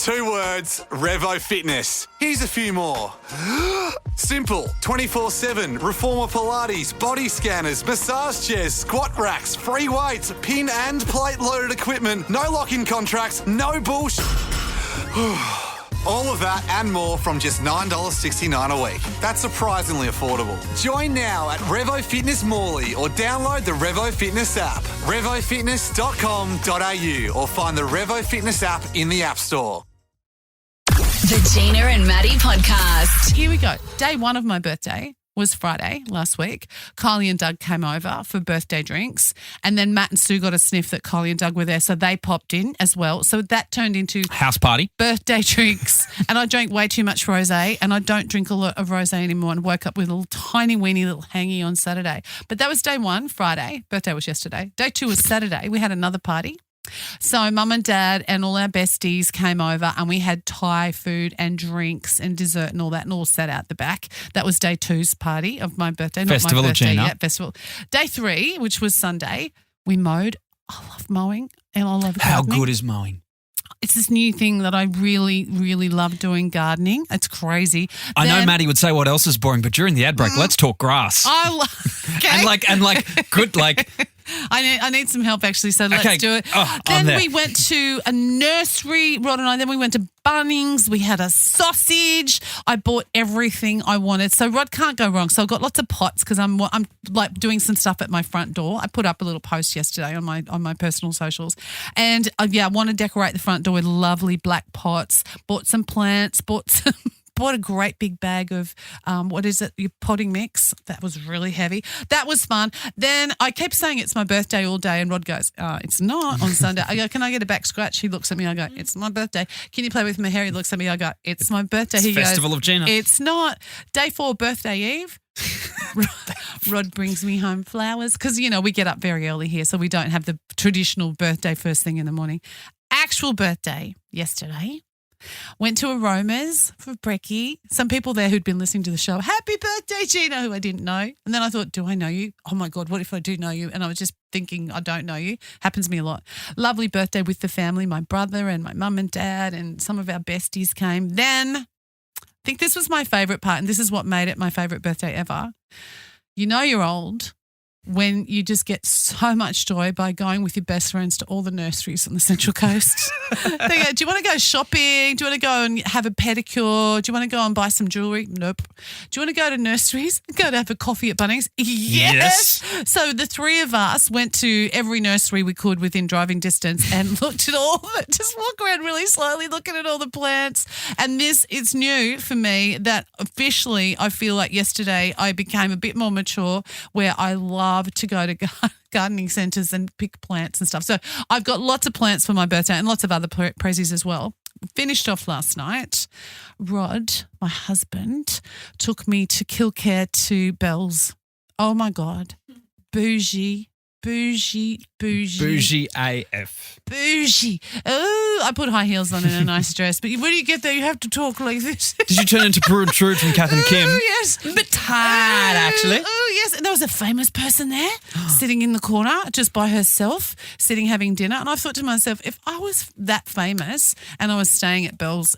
2 words, Revo Fitness. Here's a few more. Simple, 24/7, reformer Pilates, body scanners, massage chairs, squat racks, free weights, pin and plate loaded equipment, no lock-in contracts, no bullshit. All of that and more from just $9.69 a week. That's surprisingly affordable. Join now at Revo Fitness Morley or download the Revo Fitness app. RevoFitness.com.au or find the Revo Fitness app in the App Store. The Gina and Maddie podcast. Here we go. Day 1 of my birthday was Friday last week. Kylie and Doug came over for birthday drinks, and then Matt and Sue got a sniff that Kylie and Doug were there, so they popped in as well. So that turned into house party, birthday drinks, and I drank way too much rosé, and I don't drink a lot of rosé anymore, and woke up with a little tiny weeny little hangy on Saturday. But that was day 1, Friday. Birthday was yesterday. Day 2 was Saturday. We had another party. So Mum and Dad and all our besties came over, and we had Thai food and drinks and dessert and all that, and all sat out the back. That was day 2's party of my birthday. Festival not my of birthday Gina. yet, festival. Day 3, which was Sunday, we mowed. I love mowing and I love How gardening. good is mowing? It's this new thing that I really, really love doing, gardening. It's crazy. I know Maddie would say what else is boring, but during the ad break, let's talk grass. I love I need some help actually, so let's do it. Then we went to a nursery, Rod and I. Then we went to Bunnings. We had a sausage. I bought everything I wanted. So Rod can't go wrong. So I've got lots of pots because I'm like doing some stuff at my front door. I put up a little post yesterday on my personal socials, and I want to decorate the front door with lovely black pots. Bought some plants. Bought a great big bag of, your potting mix. That was really heavy. That was fun. Then I kept saying it's my birthday all day, and Rod goes, it's not on Sunday. I go, can I get a back scratch? He looks at me. I go, it's my birthday. Can you play with my hair? He looks at me. I go, it's my birthday. It's he Festival goes, of Gina. It's not. Day 4, birthday eve. Rod brings me home flowers because, we get up very early here, so we don't have the traditional birthday first thing in the morning. Actual birthday yesterday. Went to Aromas for brekkie. Some people there who'd been listening to the show, happy birthday, Gina, who I didn't know. And then I thought, do I know you? Oh, my God, what if I do know you? And I was just thinking, I don't know you. Happens to me a lot. Lovely birthday with the family, my brother and my mum and dad, and some of our besties came. Then I think this was my favourite part, and this is what made it my favourite birthday ever. You're old when you just get so much joy by going with your best friends to all the nurseries on the Central Coast. They go, do you want to go shopping? Do you want to go and have a pedicure? Do you want to go and buy some jewellery? Nope. Do you want to go to nurseries? Go to have a coffee at Bunnings? Yes. So the 3 of us went to every nursery we could within driving distance and looked at all of it. Just walk around really slowly looking at all the plants. And it's new for me that officially I feel like yesterday I became a bit more mature where I love to go to gardening centres and pick plants and stuff. So I've got lots of plants for my birthday and lots of other prezzies as well. Finished off last night. Rod, my husband, took me to Kilcare to Bells. Oh, my God. Bougie AF. Bougie. Oh, I put high heels on and a nice dress. But when you get there, you have to talk like this. Did you turn into Prue and Trude from Kath and Kim? Oh, yes. A bit tired, actually. Oh, yes. And there was a famous person there sitting in the corner just by herself, sitting having dinner. And I thought to myself, if I was that famous and I was staying at Bell's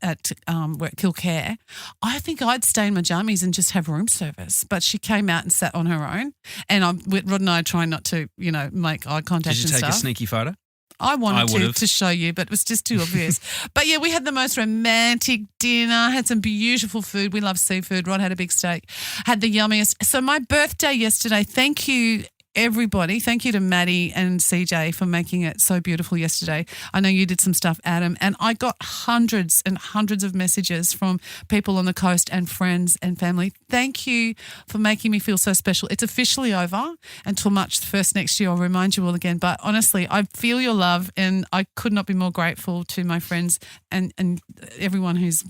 at Kilcare, I think I'd stay in my jammies and just have room service. But she came out and sat on her own. And Rod and I are trying not to, make eye contact and stuff. Did you take a sneaky photo? I wanted to show you, but it was just too obvious. But, yeah, we had the most romantic dinner, had some beautiful food. We love seafood. Rod had a big steak, had the yummiest. So my birthday yesterday, thank you, everybody. Thank you to Maddie and CJ for making it so beautiful yesterday. I know you did some stuff, Adam, and I got hundreds and hundreds of messages from people on the coast and friends and family. Thank you for making me feel so special. It's officially over until March 1st next year. I'll remind you all again. But honestly, I feel your love and I could not be more grateful to my friends and everyone who's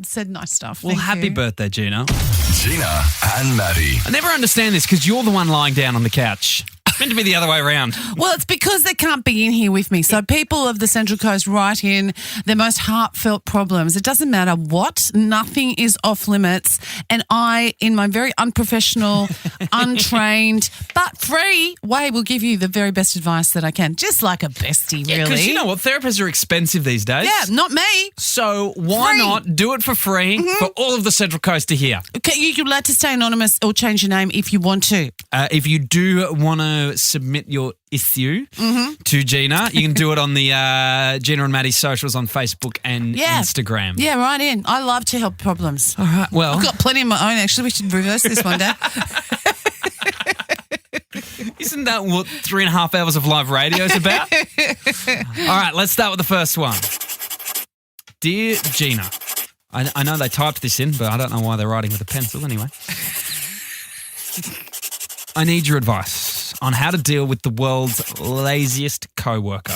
said nice stuff. Well, happy birthday, Gina. Gina and Maddie. I never understand this because you're the one lying down on the couch. meant to be the other way around. Well, it's because they can't be in here with me. So people of the Central Coast write in their most heartfelt problems. It doesn't matter what. Nothing is off limits. And I, in my very unprofessional, untrained, but free way, will give you the very best advice that I can. Just like a bestie, really. Because you know what? Therapists are expensive these days. Yeah, not me. So why Free. not do it for free for all of the Central Coast to hear? Okay, you're allowed to stay anonymous or change your name if you want to. If you do want to submit your issue to Gina, you can do it on the Gina and Maddie socials on Facebook and Instagram. Yeah, right in. I love to help problems. All right, well. I've got plenty of my own, actually. We should reverse this one day. Isn't that what 3.5 hours of live radio is about? All right, let's start with the first one. Dear Gina, I know they typed this in, but I don't know why they're writing with a pencil anyway. I need your advice on how to deal with the world's laziest co-worker.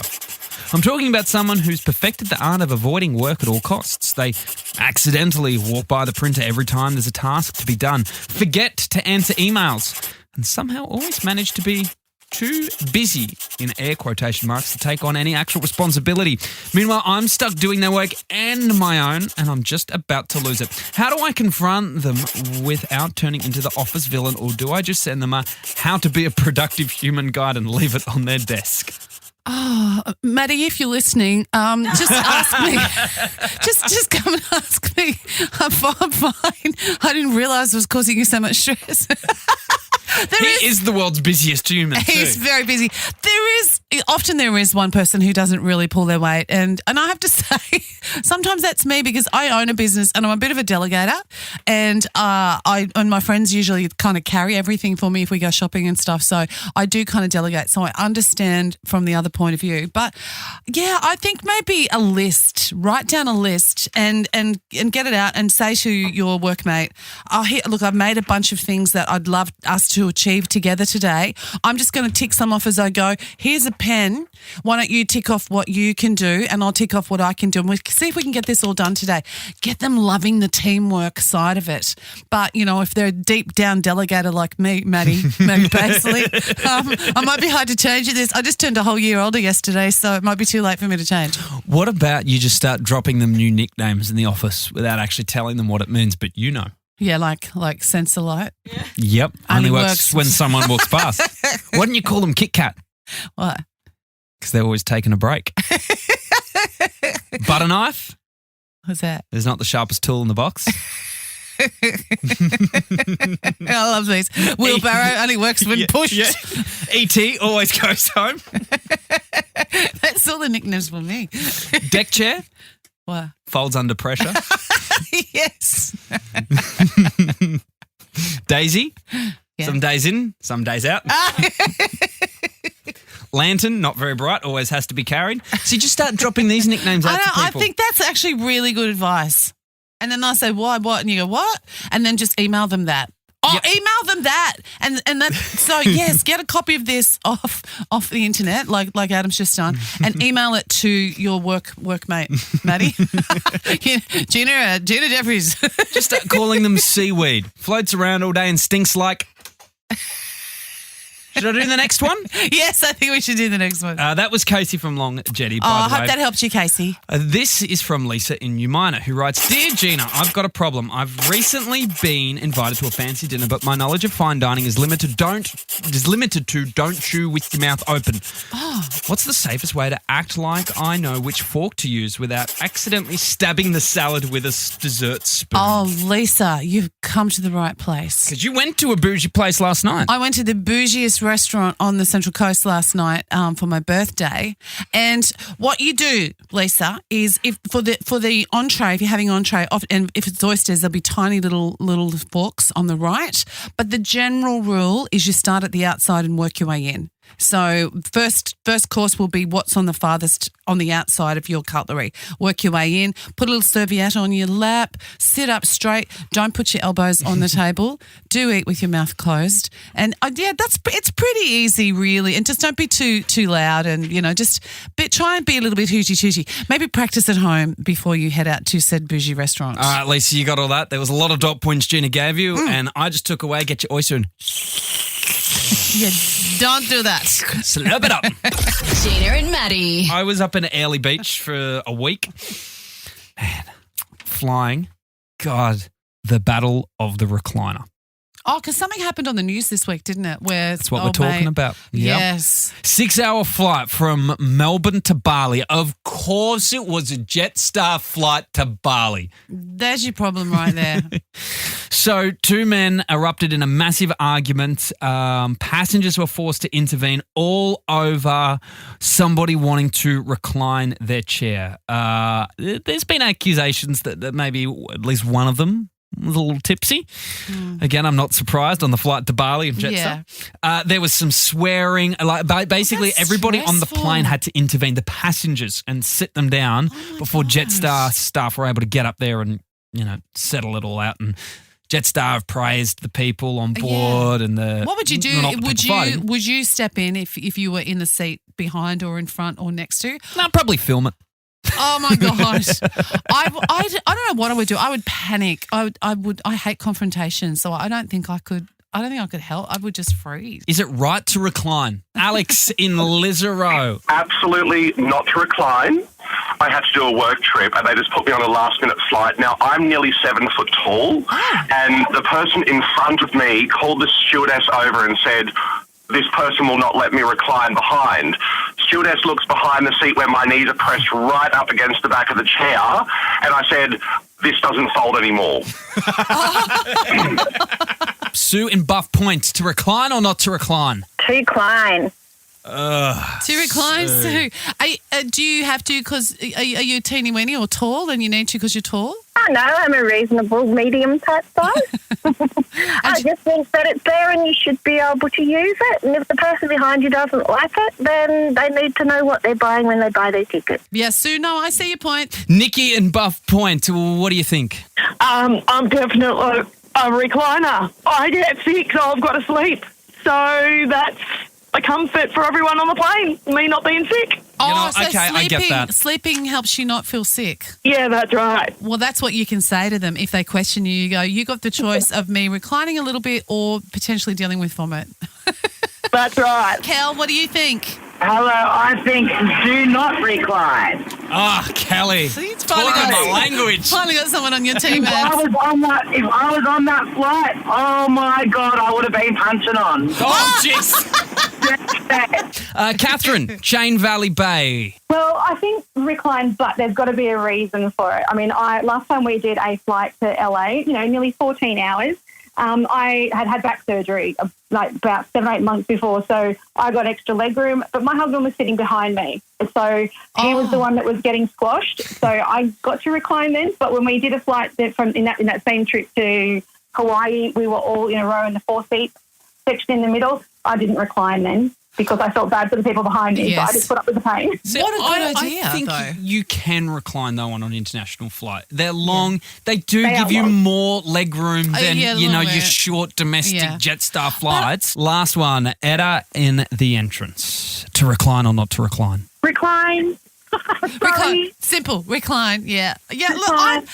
I'm talking about someone who's perfected the art of avoiding work at all costs. They accidentally walk by the printer every time there's a task to be done, forget to answer emails, and somehow always manage to be too busy, in air quotation marks, to take on any actual responsibility. Meanwhile, I'm stuck doing their work and my own, and I'm just about to lose it. How do I confront them without turning into the office villain, or do I just send them a how to be a productive human guide and leave it on their desk? Oh, Maddie, if you're listening, just ask me. just come and ask me. I'm fine. I didn't realise it was causing you so much stress. He is the world's busiest human too. He's very busy. Often there is one person who doesn't really pull their weight. And I have to say, sometimes that's me because I own a business and I'm a bit of a delegator. And and my friends usually kind of carry everything for me if we go shopping and stuff. So I do kind of delegate. So I understand from the other point of view. But yeah, I think maybe a list. Write down a list and get it out and say to your workmate, look, I've made a bunch of things that I'd love us to achieve together today. I'm just going to tick some off as I go. Here's a pen. Why don't you tick off what you can do and I'll tick off what I can do. And we'll see if we can get this all done today. Get them loving the teamwork side of it. But, if they're a deep down delegator like me, Maddie Paisley, I might be hard to change this. I just turned a whole year older yesterday, so it might be too late for me to change. What about you just start dropping them new nicknames in the office without actually telling them what it means, but you know? Yeah, like sensor light. Yeah. Yep. Only works when someone walks past. Why don't you call them Kit Kat? What? Because they're always taking a break. Butter knife? What's that? Is not the sharpest tool in the box. I love these. Wheelbarrow only works when pushed. Yeah. E.T. always goes home. That's all the nicknames for me. Deck chair? What? Folds under pressure. Yes. Daisy? Yeah. Some days in, some days out. Lantern, not very bright, always has to be carried. So you just start dropping these nicknames out to people. I think that's actually really good advice. And then I say, why, what? And you go, what? And then just email them that. Oh, yep. Email them that. And that. So, yes, get a copy of this off the internet, like Adam's just done, and email it to your workmate, Maddie. Gina Jeffries. Just start calling them seaweed. Floats around all day and stinks like... Should I do the next one? Yes, I think we should do the next one. That was Casey from Long Jetty, by the way. I hope that helped you, Casey. This is from Lisa in New Minor, who writes, Dear Gina, I've got a problem. I've recently been invited to a fancy dinner, but my knowledge of fine dining is limited to don't chew with your mouth open. Oh. What's the safest way to act like I know which fork to use without accidentally stabbing the salad with a dessert spoon? Oh, Lisa, you've come to the right place. Because you went to a bougie place last night. I went to the bougiest restaurant on the Central Coast last night for my birthday. And what you do, Lisa, is if for the entree, if you're having entree, and if it's oysters, there'll be tiny little forks on the right. But the general rule is you start at the outside and work your way in. So first course will be what's on the farthest on the outside of your cutlery. Work your way in, put a little serviette on your lap, sit up straight, don't put your elbows on the table, do eat with your mouth closed. And it's pretty easy really, and just don't be too loud, and just try and be a little bit hooty-tooty. Maybe practice at home before you head out to said bougie restaurant. All right, Lisa, you got all that. There was a lot of dot points Gina gave you, and I just took away, get your oyster and... Yeah, don't do that. Slurp it up. Gina and Maddie. I was up in Airlie Beach for a week. Man, flying. God, the battle of the recliner. Oh, because something happened on the news this week, didn't it? Where That's what we're talking about. Yep. Yes. 6-hour flight from Melbourne to Bali. Of course it was a Jetstar flight to Bali. There's your problem right there. So 2 men erupted in a massive argument. Passengers were forced to intervene all over somebody wanting to recline their chair. There's been accusations that maybe at least one of them was a little tipsy. Again, I'm not surprised on the flight to Bali of Jetstar. Yeah. There was some swearing. Basically, That's everybody on the stressful. plane had to intervene, the passengers, and sit them down before gosh. Jetstar staff were able to get up there and, settle it all out. And Jetstar have praised the people on board and the. What would you do? not the people fighting. Would you step in if you were in the seat behind or in front or next to? No, I'd probably film it. Oh my gosh. I don't know what I would do. I would panic. I hate confrontation, so I don't think I could help. I would just freeze. Is it right to recline? Alex in Lisarow. Absolutely not to recline. I had to do a work trip and they just put me on a last-minute flight. Now, I'm nearly 7 foot tall and the person in front of me called the stewardess over and said, "This person will not let me recline behind." Stewardess looks behind the seat where my knees are pressed right up against the back of the chair and I said, "This doesn't fold anymore." Sue in Buff Point, to recline or not to recline? To recline. To recline, Sue. Do you have to because are you teeny weeny or tall and you need to because you're tall? Oh, no, I'm a reasonable medium type size. I just think that it's there and you should be able to use it. And if the person behind you doesn't like it, then they need to know what they're buying when they buy their ticket. Yeah, Sue, no, I see your point. Nikki in Buff Point, what do you think? I'm definitely a recliner. I get sick, so I've got to sleep. So that's a comfort for everyone on the plane, me not being sick. I get that. Sleeping helps you not feel sick. Yeah, that's right. Well, that's what you can say to them if they question you. You go, you got the choice of me reclining a little bit or potentially dealing with vomit. That's right. Kel, what do you think? Hello, I think do not recline. Ah, Kelly. See, it's Talking my language. Finally got someone on your team, If I man. was on that flight, oh my God, I would have been punching on. Oh, jeez. Catherine, Chain Valley Bay. Well, I think recline, but there's got to be a reason for it. I mean, last time we did a flight to LA, nearly 14 hours. I had back surgery like about 7 or 8 months before, so I got extra leg room. But my husband was sitting behind me, so he was the one that was getting squashed. So I got to recline then. But when we did a flight in that same trip to Hawaii, we were all in a row in the 4-seat section in the middle. I didn't recline then because I felt bad for the people behind me, so I just put up with the pain. See, What a good idea, I think though. you can recline, though, on an international flight. They're long. They do They give are you long. more leg room than, yeah, a your little bit. short domestic Yeah. Jetstar flights. Last one, Etta in the entrance. To recline or not to recline? Recline. Recline. Simple. Recline. Yeah. Yeah. Look,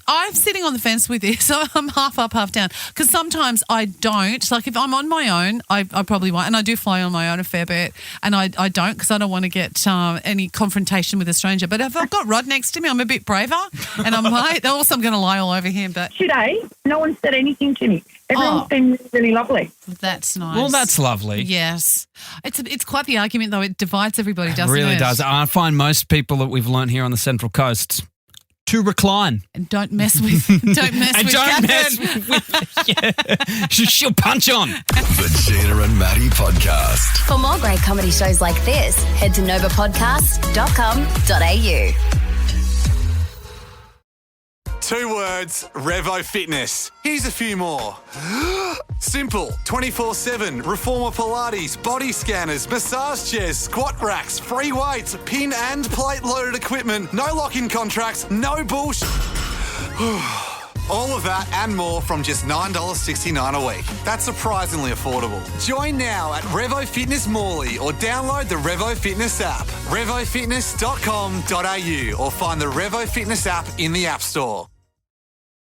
I'm sitting on the fence with this. So I'm half up, half down. Because sometimes I don't. Like if I'm on my own, I probably won't. And I do fly on my own a fair bit. And I don't because I don't want to get any confrontation with a stranger. But if I've got Rod next to me, I'm a bit braver. And I'm also I'm going to lie all over him. But Today, no one said anything to me. Everyone's been really, really lovely. that's nice. Well, that's lovely. Yes. It's quite the argument, though. It divides everybody, doesn't it? It really does. I find most people that we've learnt here on the Central Coast to recline. And don't mess with Catherine. She'll punch on. The Gina and Maddie podcast. For more great comedy shows like this, head to novapodcast.com.au. 2 words, Revo Fitness. Here's a few more. Simple, 24/7, Reformer Pilates, body scanners, massage chairs, squat racks, free weights, pin and plate loaded equipment, no lock-in contracts, no bullshit. All of that and more from just $9.69 a week. That's surprisingly affordable. Join now at Revo Fitness Morley or download the Revo Fitness app. RevoFitness.com.au or find the Revo Fitness app in the App Store.